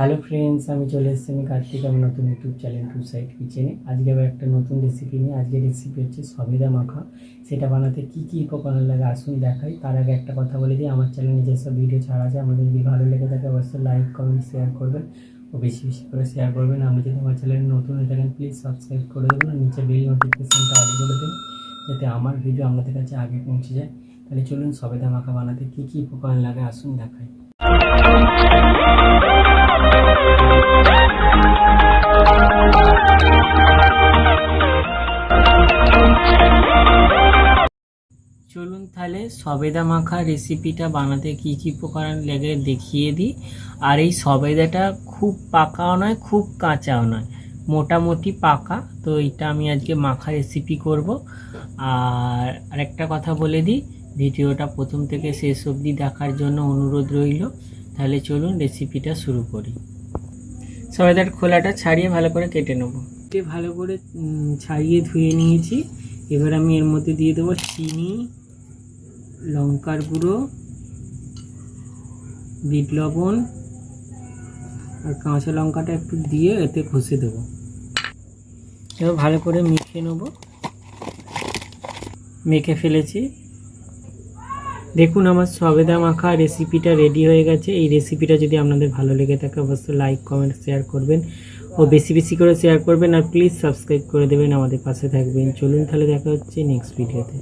Hello friends, আমি চলে এসেছি আমি কার্তিক, আমার নতুন ইউটিউব চ্যানেল টু সাইড কিচেনে। আজকে আবার একটা নতুন রেসিপি নিয়ে। আজকের রেসিপি হচ্ছে সবেদা মাখা। সেটা বানাতে কী কী উপকরণ লাগে আসুন দেখাই। তার আগে একটা কথা বলে দিই, আমার চ্যানেলে যেসব ভিডিও ছাড়া আছে আমাদের যদি ভালো লেগে থাকে অবশ্যই লাইক কমেন্ট শেয়ার করবেন ও বেশি বেশি করে শেয়ার করবেন। আপনি যদি আমার চ্যানেলে নতুন হয়ে থাকেন প্লিজ সাবস্ক্রাইব করে দেবেন আর নিচে বেল নোটিফিকেশানটা অন করে দেবেন যাতে আমার ভিডিও আপনাদের কাছে আগে পৌঁছে যায়। তাহলে চলুন সবেদা মাখা বানাতে কী কী উপকরণ লাগে আসুন দেখাই। চলুন তাহলে সবেদা মাখা রেসিপিটা বানাতে কী কী উপকরণ লেগে দেখিয়ে দিই। আর এই সবেদাটা খুব পাকাও নয় খুব কাঁচাও নয়, মোটামুটি পাকা। তো এটা আমি আজকে মাখা রেসিপি করব। আর আরেকটা কথা বলে দিই, ভিডিওটা প্রথম থেকে শেষ অবধি দেখার জন্য অনুরোধ রইল। তাহলে চলুন রেসিপিটা শুরু করি। সবেদার খোলাটা ছাড়িয়ে ভালো করে কেটে নেব। ভালো করে ছাড়িয়ে ধুয়ে নিয়েছি। এবার আমি এর মধ্যে দিয়ে দেবো চিনি, লঙ্কার গুঁড়ো, বিট লবণ আর কাঁচা লঙ্কাটা একটু দিয়ে এতে ঘষে দেবো। এবার ভালো করে মেখে নেব। মেখে ফেলেছি। দেখুন আমার সবেদা মাখা রেসিপিটা রেডি হয়ে গেছে। এই রেসিপিটা যদি আপনাদের ভালো লেগে থাকে অবশ্যই লাইক কমেন্ট শেয়ার করবেন ও বেশি বেশি করে শেয়ার করবেন আর প্লিজ সাবস্ক্রাইব করে দেবেন, আমাদের পাশে থাকবেন। চলুন তাহলে দেখা হচ্ছে নেক্সট ভিডিওতে।